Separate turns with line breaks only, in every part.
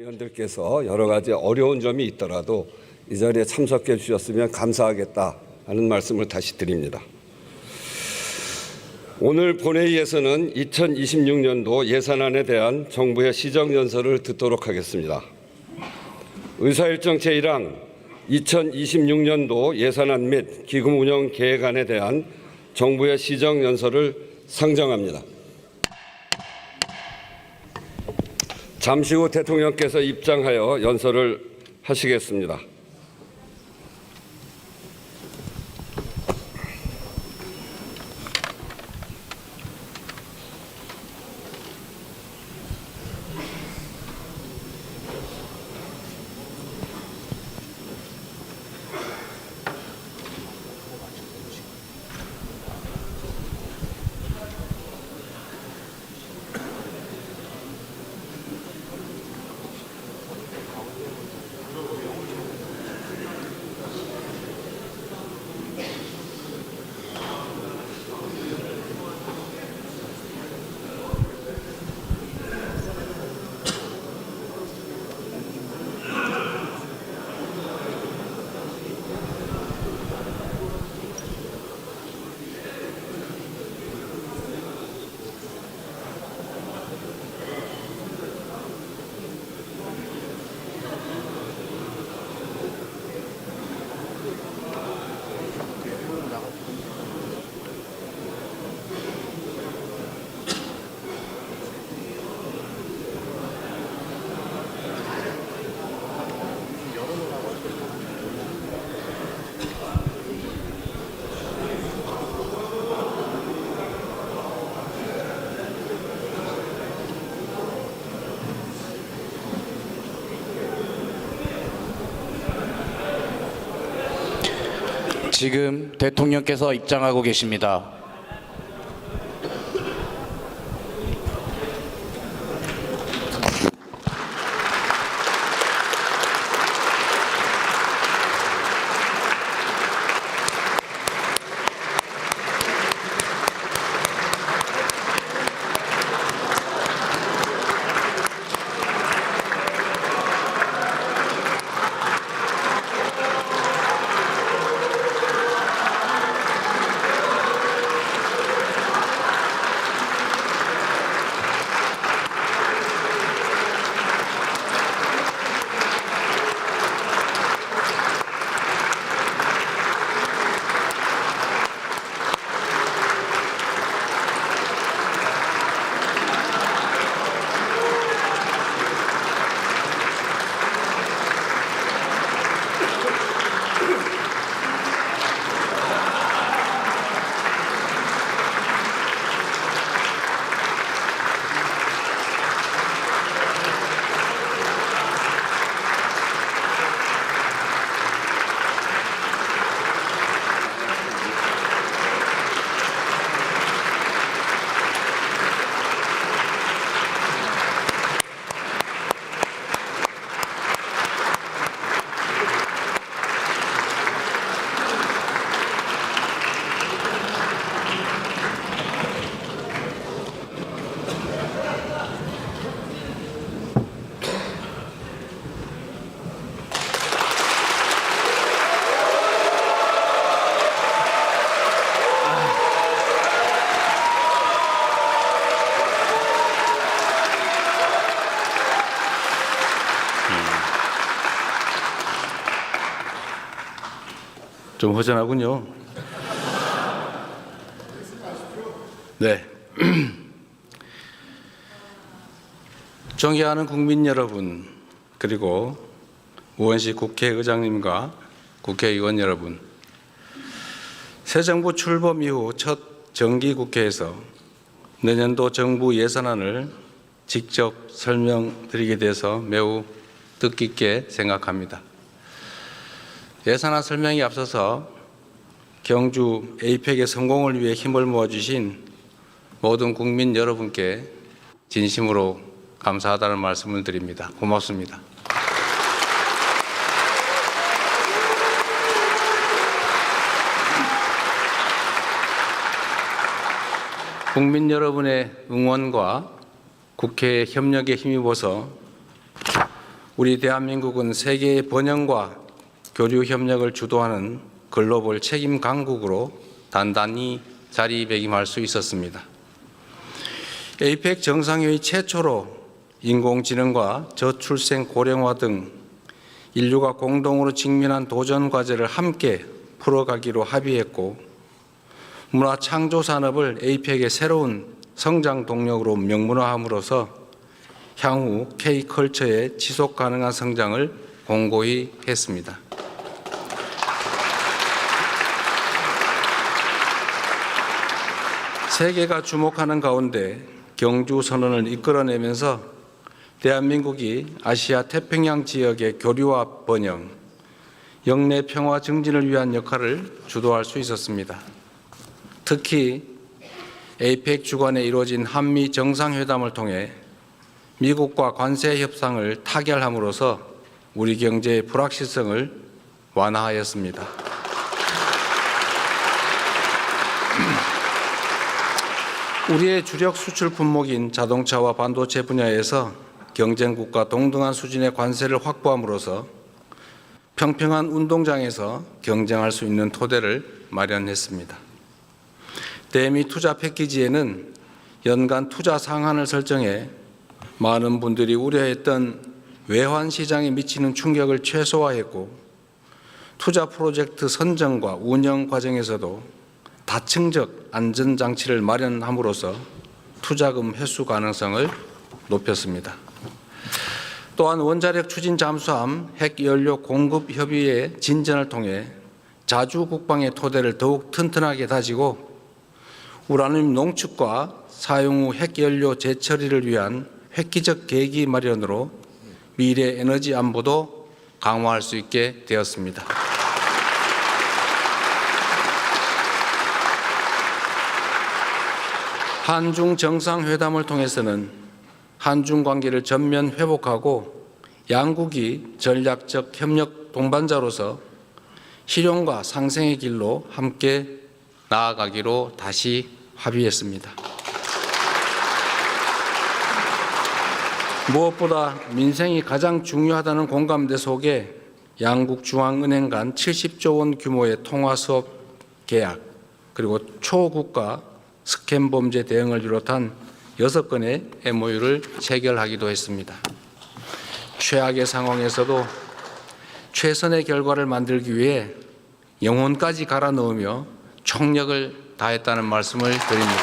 의원들께서 여러 가지 어려운 점이 있더라도 이 자리에 참석해 주셨으면 감사하겠다 하는 말씀을 다시 드립니다. 오늘 본회의에서는 2026년도 예산안에 대한 정부의 시정연설을 듣도록 하겠습니다. 의사일정 제1항 2026년도 예산안 및 기금 운영 계획안에 대한 정부의 시정연설을 상정합니다. 잠시 후 대통령께서 입장하여 연설을 하시겠습니다.
지금 대통령께서 입장하고 계십니다.
좀 허전하군요. 네. 존경하는 국민 여러분, 그리고 우원식 국회의장님과 국회의원 여러분, 새 정부 출범 이후 첫 정기국회에서 내년도 정부 예산안을 직접 설명드리게 돼서 매우 뜻깊게 생각합니다. 예산안 설명에 앞서서 경주 에이펙의 성공을 위해 힘을 모아주신 모든 국민 여러분께 진심으로 감사하다는 말씀을 드립니다. 고맙습니다. 국민 여러분의 응원과 국회의 협력에 힘입어서 우리 대한민국은 세계의 번영과 교류 협력을 주도하는 글로벌 책임 강국으로 단단히 자리매김할 수 있었습니다. 에이펙 정상회의 최초로 인공지능과 저출생 고령화 등 인류가 공동으로 직면한 도전 과제를 함께 풀어가기로 합의했고, 문화 창조 산업을 에이펙의 새로운 성장 동력으로 명문화함으로써 향후 K컬처의 지속 가능한 성장을 공고히 했습니다. 세계가 주목하는 가운데 경주 선언을 이끌어내면서 대한민국이 아시아 태평양 지역의 교류와 번영, 영내 평화 증진을 위한 역할을 주도할 수 있었습니다. 특히 에이펙 주관에 이루어진 한미 정상회담을 통해 미국과 관세 협상을 타결함으로써 우리 경제의 불확실성을 완화하였습니다. 우리의 주력 수출 품목인 자동차와 반도체 분야에서 경쟁국과 동등한 수준의 관세를 확보함으로써 평평한 운동장에서 경쟁할 수 있는 토대를 마련했습니다. 대미 투자 패키지에는 연간 투자 상한을 설정해 많은 분들이 우려했던 외환 시장에 미치는 충격을 최소화했고, 투자 프로젝트 선정과 운영 과정에서도 다층적 안전장치를 마련함으로써 투자금 회수 가능성을 높였습니다. 또한 원자력 추진 잠수함 핵연료 공급 협의의 진전을 통해 자주 국방의 토대를 더욱 튼튼하게 다지고, 우라늄 농축과 사용 후 핵연료 재처리를 위한 획기적 계기 마련으로 미래 에너지 안보도 강화할 수 있게 되었습니다. 한중 정상회담을 통해서는 한중 관계를 전면 회복하고 양국이 전략적 협력 동반자로서 실용과 상생의 길로 함께 나아가기로 다시 합의했습니다. 무엇보다 민생이 가장 중요하다는 공감대 속에 양국 중앙은행 간 70조 원 규모의 통화수업 계약, 그리고 초국가 스캠 범죄 대응을 비롯한 6건의 MOU를 체결하기도 했습니다. 최악의 상황에서도 최선의 결과를 만들기 위해 영혼까지 갈아 넣으며 총력을 다했다는 말씀을 드립니다.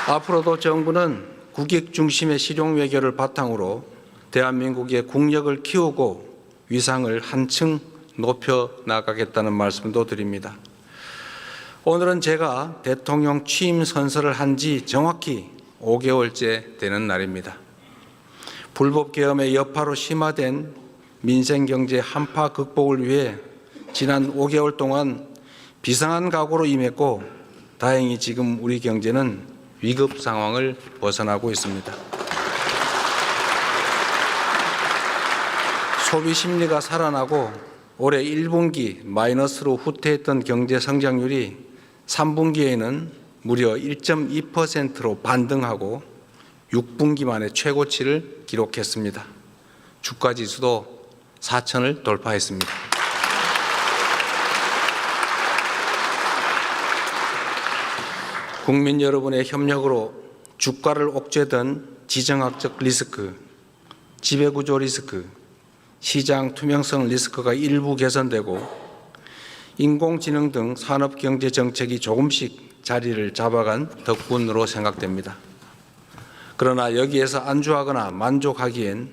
앞으로도 정부는 국익 중심의 실용 외교를 바탕으로 대한민국의 국력을 키우고 위상을 한층 높여 나가겠다는 말씀도 드립니다. 오늘은 제가 대통령 취임 선서를 한 지 정확히 5개월째 되는 날입니다. 불법 계엄의 여파로 심화된 민생경제 한파 극복을 위해 지난 5개월 동안 비상한 각오로 임했고, 다행히 지금 우리 경제는 위급 상황을 벗어나고 있습니다. 소비 심리가 살아나고 올해 1분기 마이너스로 후퇴했던 경제 성장률이 3분기에는 무려 1.2%로 반등하고 6분기 만에 최고치를 기록했습니다. 주가지수도 4,000을 돌파했습니다. 국민 여러분의 협력으로 주가를 옥죄던 지정학적 리스크, 지배구조 리스크, 시장 투명성 리스크가 일부 개선되고 인공지능 등 산업경제 정책이 조금씩 자리를 잡아간 덕분으로 생각됩니다. 그러나 여기에서 안주하거나 만족하기엔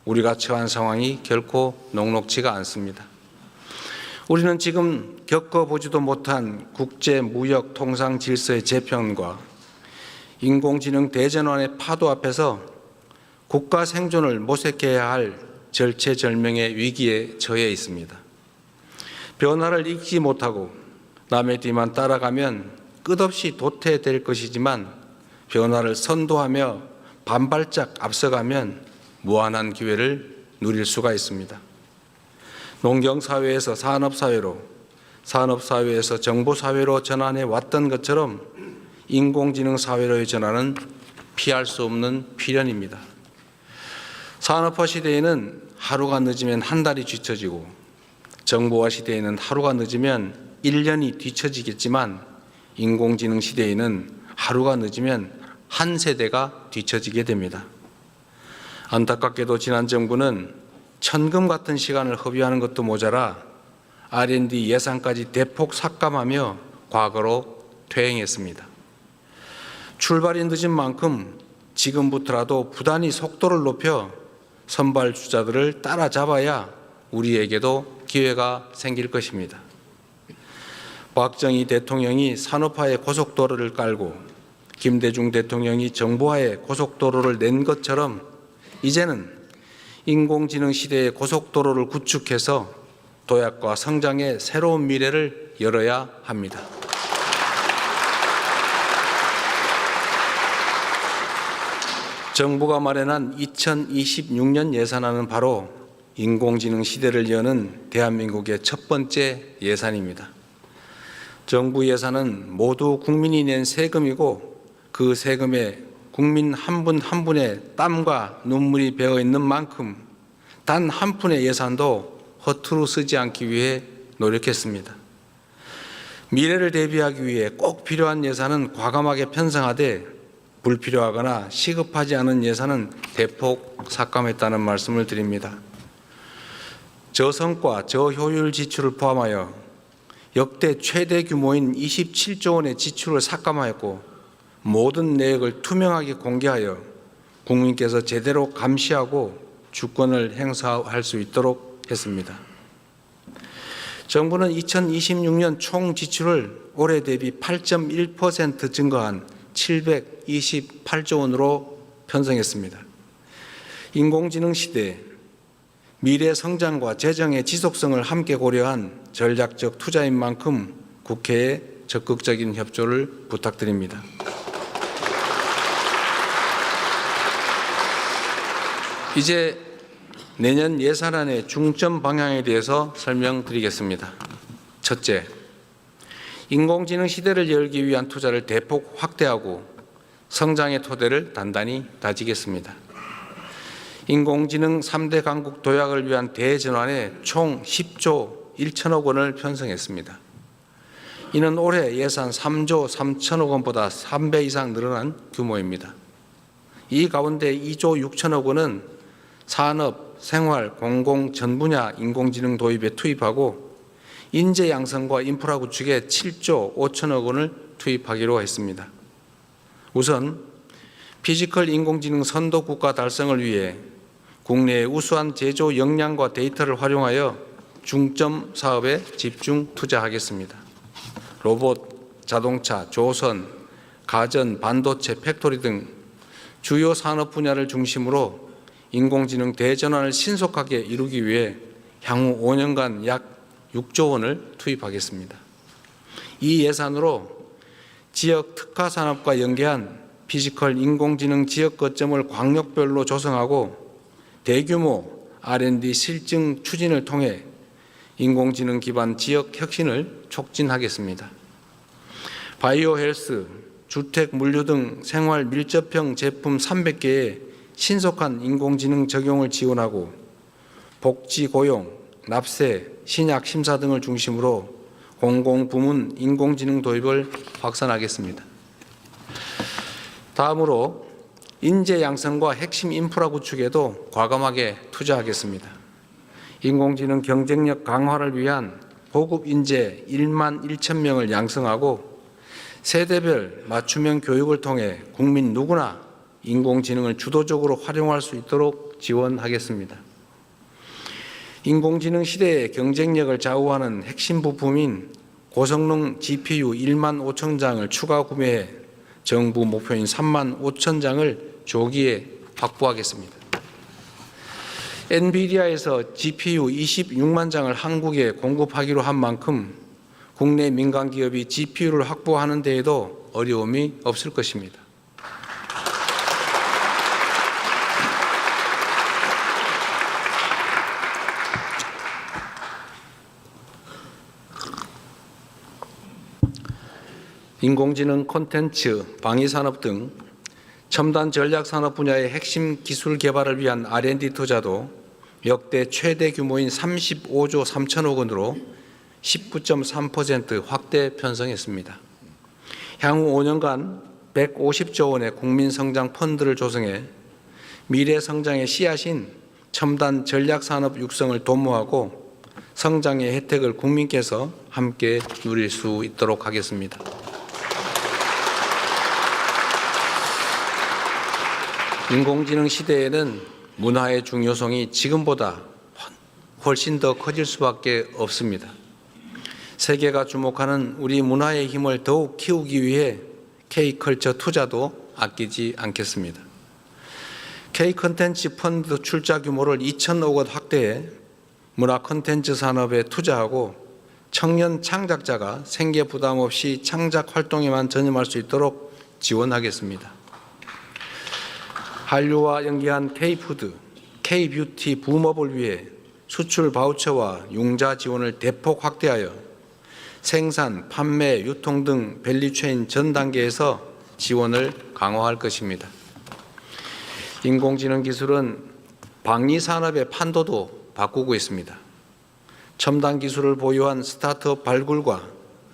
우리가 처한 상황이 결코 녹록지가 않습니다. 우리는 지금 겪어보지도 못한 국제 무역 통상 질서의 재편과 인공지능 대전환의 파도 앞에서 국가 생존을 모색해야 할 절체절명의 위기에 처해 있습니다. 변화를 읽지 못하고 남의 뒤만 따라가면 끝없이 도태될 것이지만, 변화를 선도하며 반발짝 앞서가면 무한한 기회를 누릴 수가 있습니다. 농경사회에서 산업사회로, 산업사회에서 정보사회로 전환해 왔던 것처럼 인공지능 사회로의 전환은 피할 수 없는 필연입니다. 산업화 시대에는 하루가 늦으면 한 달이 뒤처지고 정보화 시대에는 하루가 늦으면 1년이 뒤처지겠지만 인공지능 시대에는 하루가 늦으면 한 세대가 뒤처지게 됩니다. 안타깝게도 지난 정부는 천금 같은 시간을 허비하는 것도 모자라 R&D 예산까지 대폭 삭감하며 과거로 퇴행했습니다. 출발이 늦은 만큼 지금부터라도 부단히 속도를 높여 선발주자들을 따라잡아야 우리에게도 기회가 생길 것입니다. 박정희 대통령이 산업화의 고속도로를 깔고 김대중 대통령이 정보화의 고속도로를 낸 것처럼 이제는 인공지능 시대의 고속도로를 구축해서 도약과 성장의 새로운 미래를 열어야 합니다. 정부가 마련한 2026년 예산안은 바로 인공지능 시대를 여는 대한민국의 첫 번째 예산입니다. 정부 예산은 모두 국민이 낸 세금이고 그 세금에 국민 한 분 한 분의 땀과 눈물이 배어 있는 만큼 단 한 푼의 예산도 허투루 쓰지 않기 위해 노력했습니다. 미래를 대비하기 위해 꼭 필요한 예산은 과감하게 편성하되 불필요하거나 시급하지 않은 예산은 대폭 삭감했다는 말씀을 드립니다. 저성과 저효율 지출을 포함하여 역대 최대 규모인 27조 원의 지출을 삭감하였고 모든 내역을 투명하게 공개하여 국민께서 제대로 감시하고 주권을 행사할 수 있도록 했습니다. 정부는 2026년 총 지출을 올해 대비 8.1% 증가한 728조 원으로 편성했습니다. 인공지능 시대 미래 성장과 재정의 지속성을 함께 고려한 전략적 투자인 만큼 국회에 적극적인 협조를 부탁드립니다. 이제 내년 예산안의 중점 방향에 대해서 설명드리겠습니다. 첫째, 인공지능 시대를 열기 위한 투자를 대폭 확대하고 성장의 토대를 단단히 다지겠습니다. 인공지능 3대 강국 도약을 위한 대전환에 총 10조 1천억 원을 편성했습니다. 이는 올해 예산 3조 3천억 원보다 3배 이상 늘어난 규모입니다. 이 가운데 2조 6천억 원은 산업, 생활, 공공 전 분야 인공지능 도입에 투입하고 인재 양성과 인프라 구축에 7조 5천억 원을 투입하기로 했습니다. 우선 피지컬 인공지능 선도 국가 달성을 위해 국내의 우수한 제조 역량과 데이터를 활용하여 중점 사업에 집중 투자하겠습니다. 로봇, 자동차, 조선, 가전, 반도체, 팩토리 등 주요 산업 분야를 중심으로 인공지능 대전환을 신속하게 이루기 위해 향후 5년간 약 6조 원을 투입하겠습니다. 이 예산으로 지역 특화 산업과 연계한 피지컬 인공지능 지역 거점을 광역별로 조성하고 대규모 R&D 실증 추진을 통해 인공지능 기반 지역 혁신을 촉진하겠습니다. 바이오 헬스, 주택 물류 등 생활 밀접형 제품 300개의 신속한 인공지능 적용을 지원하고 복지 고용, 납세, 신약 심사 등을 중심으로 공공부문 인공지능 도입을 확산하겠습니다. 다음으로 인재 양성과 핵심 인프라 구축에도 과감하게 투자하겠습니다. 인공지능 경쟁력 강화를 위한 고급 인재 1만 1천 명을 양성하고 세대별 맞춤형 교육을 통해 국민 누구나 인공지능을 주도적으로 활용할 수 있도록 지원하겠습니다. 인공지능 시대의 경쟁력을 좌우하는 핵심 부품인 고성능 GPU 1만 5천 장을 추가 구매해 정부 목표인 3만 5천 장을 조기에 확보하겠습니다. 엔비디아에서 GPU 26만 장을 한국에 공급하기로 한 만큼 국내 민간 기업이 GPU를 확보하는 데에도 어려움이 없을 것입니다. 인공지능 콘텐츠, 방위산업 등 첨단 전략산업 분야의 핵심 기술 개발을 위한 R&D 투자도 역대 최대 규모인 35조 3천억 원으로 19.3% 확대 편성했습니다. 향후 5년간 150조 원의 국민성장 펀드를 조성해 미래 성장의 씨앗인 첨단 전략산업 육성을 도모하고 성장의 혜택을 국민께서 함께 누릴 수 있도록 하겠습니다. 인공지능 시대에는 문화의 중요성이 지금보다 훨씬 더 커질 수밖에 없습니다. 세계가 주목하는 우리 문화의 힘을 더욱 키우기 위해 K컬처 투자도 아끼지 않겠습니다. K콘텐츠 펀드 출자 규모를 2천억 원 확대해 문화 콘텐츠 산업에 투자하고 청년 창작자가 생계 부담 없이 창작 활동에만 전념할 수 있도록 지원하겠습니다. 한류와 연계한 K푸드, K뷰티 붐업을 위해 수출 바우처와 융자 지원을 대폭 확대하여 생산, 판매, 유통 등 밸류체인 전 단계에서 지원을 강화할 것입니다. 인공지능 기술은 방위 산업의 판도도 바꾸고 있습니다. 첨단 기술을 보유한 스타트업 발굴과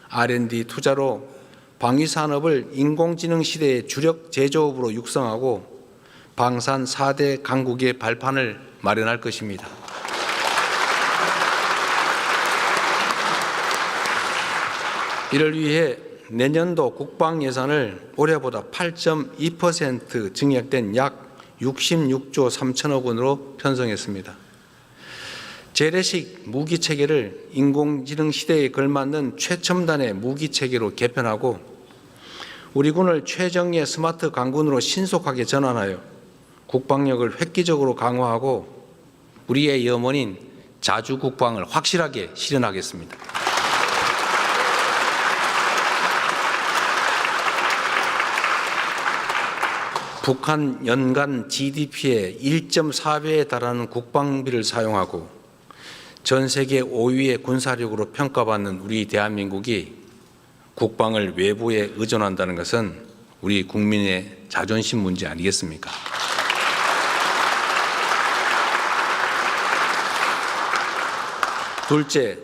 R&D 투자로 방위 산업을 인공지능 시대의 주력 제조업으로 육성하고 방산 4대 강국의 발판을 마련할 것입니다. 이를 위해 내년도 국방 예산을 올해보다 8.2% 증액된 약 66조 3천억 원으로 편성했습니다. 재래식 무기 체계를 인공지능 시대에 걸맞는 최첨단의 무기 체계로 개편하고 우리 군을 최정예 스마트 강군으로 신속하게 전환하여 국방력을 획기적으로 강화하고 우리의 염원인 자주 국방을 확실하게 실현하겠습니다. 북한 연간 GDP의 1.4배에 달하는 국방비를 사용하고 전 세계 5위의 군사력으로 평가받는 우리 대한민국이 국방을 외부에 의존한다는 것은 우리 국민의 자존심 문제 아니겠습니까? 둘째,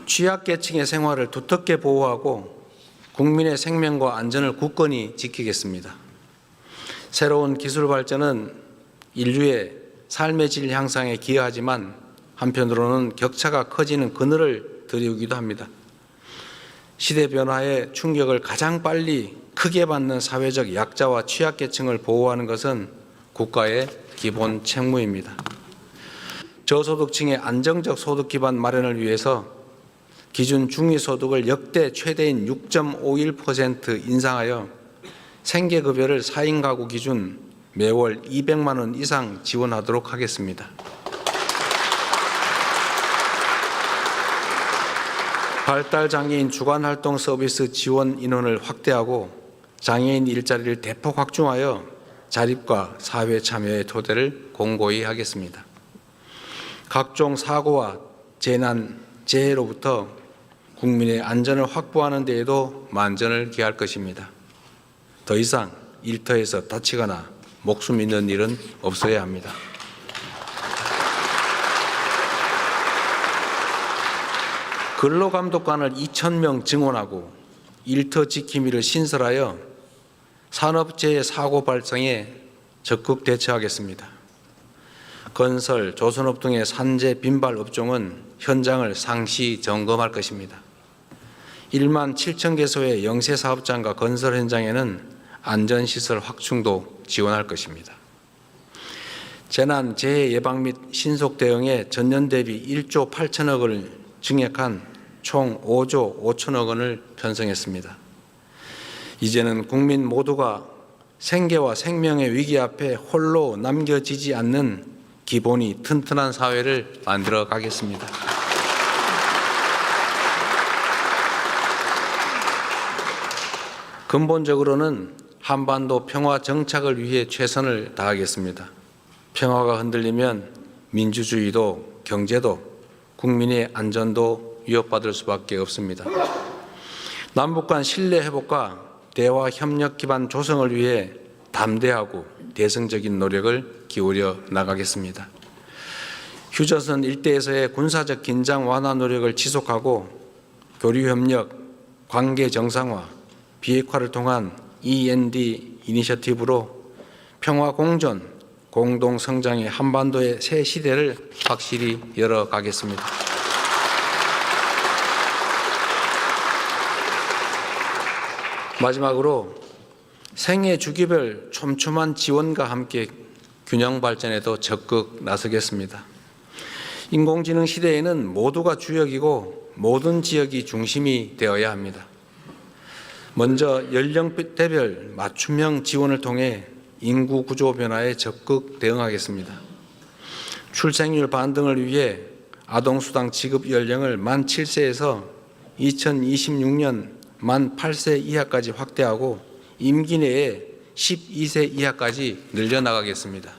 취약계층의 생활을 두텁게 보호하고 국민의 생명과 안전을 굳건히 지키겠습니다. 새로운 기술 발전은 인류의 삶의 질 향상에 기여하지만 한편으로는 격차가 커지는 그늘을 드리우기도 합니다. 시대 변화의 충격을 가장 빨리 크게 받는 사회적 약자와 취약계층을 보호하는 것은 국가의 기본 책무입니다. 저소득층의 안정적 소득 기반 마련을 위해서 기준 중위소득을 역대 최대인 6.51% 인상하여 생계급여를 4인 가구 기준 매월 200만 원 이상 지원하도록 하겠습니다. 발달장애인 주간활동 서비스 지원 인원을 확대하고 장애인 일자리를 대폭 확충하여 자립과 사회 참여의 토대를 공고히 하겠습니다. 각종 사고와 재난, 재해로부터 국민의 안전을 확보하는 데에도 만전을 기할 것입니다. 더 이상 일터에서 다치거나 목숨 잃는 일은 없어야 합니다. 근로감독관을 2,000명 증원하고 일터 지킴이를 신설하여 산업재해 사고 발생에 적극 대처하겠습니다. 건설, 조선업 등의 산재 빈발 업종은 현장을 상시 점검할 것입니다. 1만 7천 개소의 영세 사업장과 건설 현장에는 안전시설 확충도 지원할 것입니다. 재난, 재해 예방 및 신속 대응에 전년 대비 1조 8천억 원을 증액한 총 5조 5천억 원을 편성했습니다. 이제는 국민 모두가 생계와 생명의 위기 앞에 홀로 남겨지지 않는 기본이 튼튼한 사회를 만들어 가겠습니다. 근본적으로는 한반도 평화 정착을 위해 최선을 다하겠습니다. 평화가 흔들리면 민주주의도 경제도 국민의 안전도 위협받을 수밖에 없습니다. 남북 간 신뢰 회복과 대화 협력 기반 조성을 위해 담대하고 대승적인 노력을 기울여 나가겠습니다. 휴전선 일대에서의 군사적 긴장 완화 노력을 지속하고 교류 협력, 관계 정상화, 비핵화를 통한 END 이니셔티브로 평화 공존, 공동 성장의 한반도의 새 시대를 확실히 열어가겠습니다. 마지막으로 생애 주기별 촘촘한 지원과 함께 균형 발전에도 적극 나서겠습니다. 인공지능 시대에는 모두가 주역이고 모든 지역이 중심이 되어야 합니다. 먼저 연령대별 맞춤형 지원을 통해 인구 구조 변화에 적극 대응하겠습니다. 출생률 반등을 위해 아동수당 지급 연령을 만 7세에서 2026년 만 8세 이하까지 확대하고 임기 내에 12세 이하까지 늘려나가겠습니다.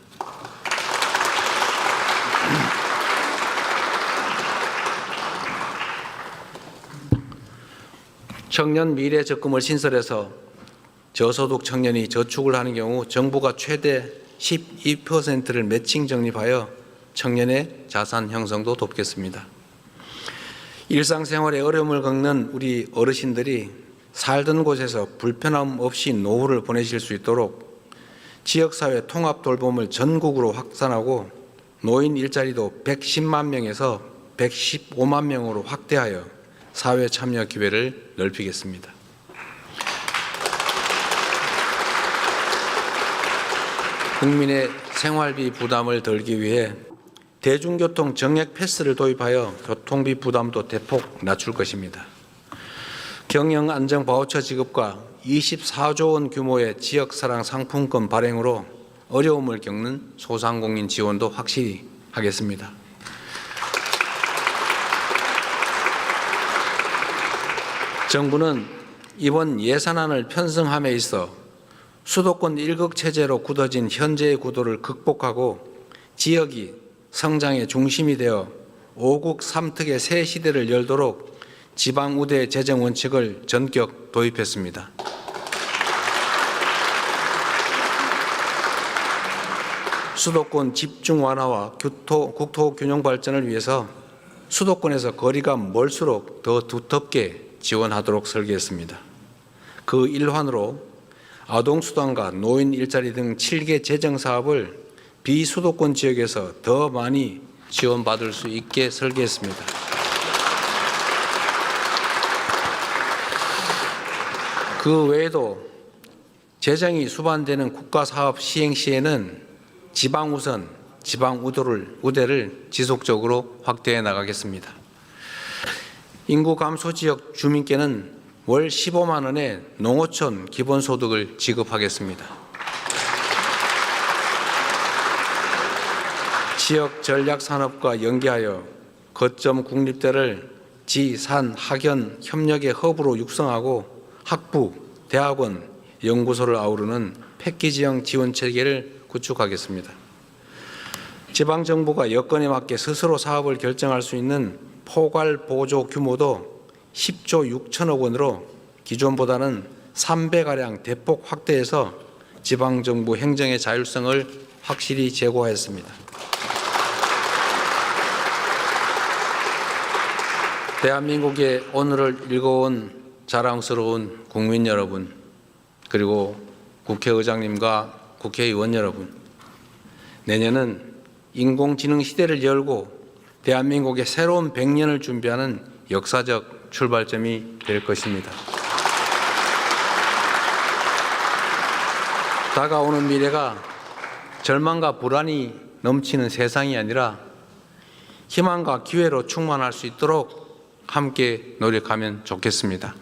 청년 미래 적금을 신설해서 저소득 청년이 저축을 하는 경우 정부가 최대 12%를 매칭 적립하여 청년의 자산 형성도 돕겠습니다. 일상생활에 어려움을 겪는 우리 어르신들이 살던 곳에서 불편함 없이 노후를 보내실 수 있도록 지역사회 통합 돌봄을 전국으로 확산하고 노인 일자리도 110만 명에서 115만 명으로 확대하여 사회 참여 기회를 넓히겠습니다. 국민의 생활비 부담을 덜기 위해 대중교통 정액 패스를 도입하여 교통비 부담도 대폭 낮출 것입니다. 경영 안정 바우처 지급과 24조 원 규모의 지역사랑 상품권 발행으로 어려움을 겪는 소상공인 지원도 확실히 하겠습니다. 정부는 이번 예산안을 편성함에 있어 수도권 1극 체제로 굳어진 현재의 구도를 극복하고 지역이 성장의 중심이 되어 5국 3특의 새 시대를 열도록 지방우대 재정 원칙을 전격 도입했습니다. 수도권 집중 완화와 국토 균형 발전을 위해서 수도권에서 거리가 멀수록 더 두텁게 지원하도록 설계했습니다. 그 일환으로 아동수당과 노인 일자리 등 7개 재정 사업을 비수도권 지역에서 더 많이 지원받을 수 있게 설계했습니다. 그 외에도 재정이 수반되는 국가사업 시행 시에는 지방우선, 지방우대를 지속적으로 확대해 나가겠습니다. 인구 감소 지역 주민께는 월 15만 원의 농어촌 기본소득을 지급하겠습니다. 지역 전략산업과 연계하여 거점 국립대를 지, 산, 학연 협력의 허브로 육성하고 학부, 대학원, 연구소를 아우르는 패키지형 지원체계를 구축하겠습니다. 지방정부가 여건에 맞게 스스로 사업을 결정할 수 있는 포괄 보조 규모도 10조 6천억 원으로 기존보다는 3배가량 대폭 확대해서 지방정부 행정의 자율성을 확실히 제고하였습니다. 대한민국의 오늘을 읽어온 자랑스러운 국민 여러분, 그리고 국회의장님과 국회의원 여러분, 내년은 인공지능 시대를 열고 대한민국의 새로운 100년을 준비하는 역사적 출발점이 될 것입니다. 다가오는 미래가 절망과 불안이 넘치는 세상이 아니라 희망과 기회로 충만할 수 있도록 함께 노력하면 좋겠습니다.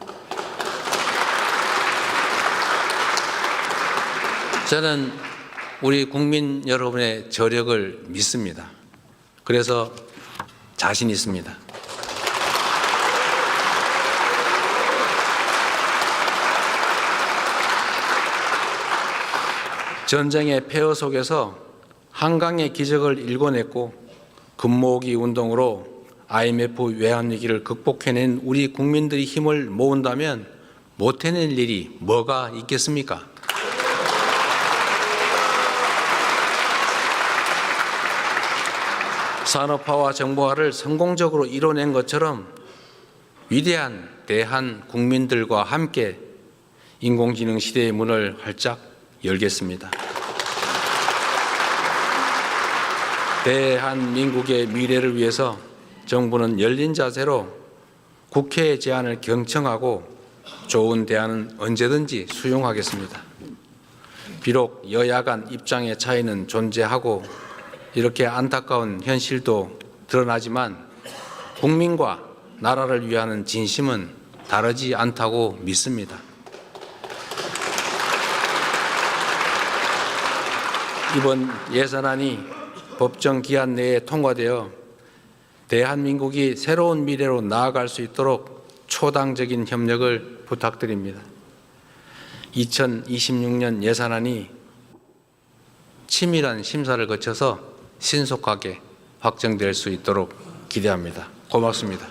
저는 우리 국민 여러분의 저력을 믿습니다. 그래서 자신 있습니다. 전쟁의 폐허 속에서 한강의 기적을 일궈냈고 금모으기 운동으로 IMF 외환위기를 극복해낸 우리 국민들이 힘을 모은다면 못 해낼 일이 뭐가 있겠습니까? 산업화와 정보화를 성공적으로 이뤄낸 것처럼 위대한 대한 국민들과 함께 인공지능 시대의 문을 활짝 열겠습니다. 대한민국의 미래를 위해서 정부는 열린 자세로 국회의 제안을 경청하고 좋은 대안은 언제든지 수용하겠습니다. 비록 여야 간 입장의 차이는 존재하고 이렇게 안타까운 현실도 드러나지만 국민과 나라를 위하는 진심은 다르지 않다고 믿습니다. 이번 예산안이 법정 기한 내에 통과되어 대한민국이 새로운 미래로 나아갈 수 있도록 초당적인 협력을 부탁드립니다. 2026년 예산안이 치밀한 심사를 거쳐서 신속하게 확정될 수 있도록 기대합니다. 고맙습니다.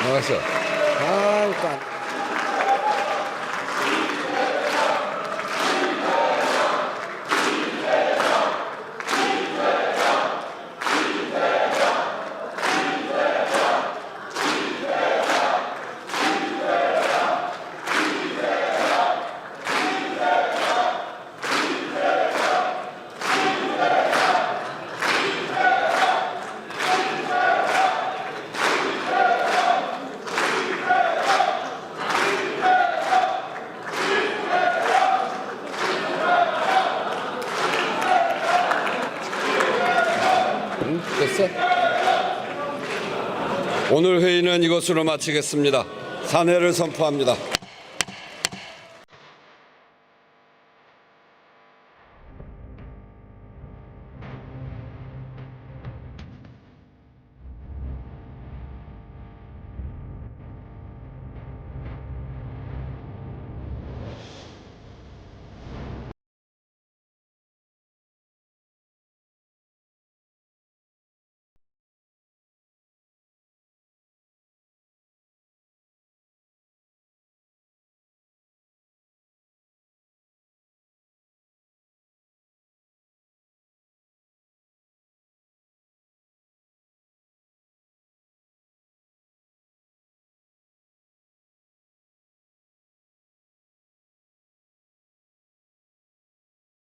나갔어. 잠깐. 됐어? 오늘 회의는 이것으로 마치겠습니다. 산회를 선포합니다.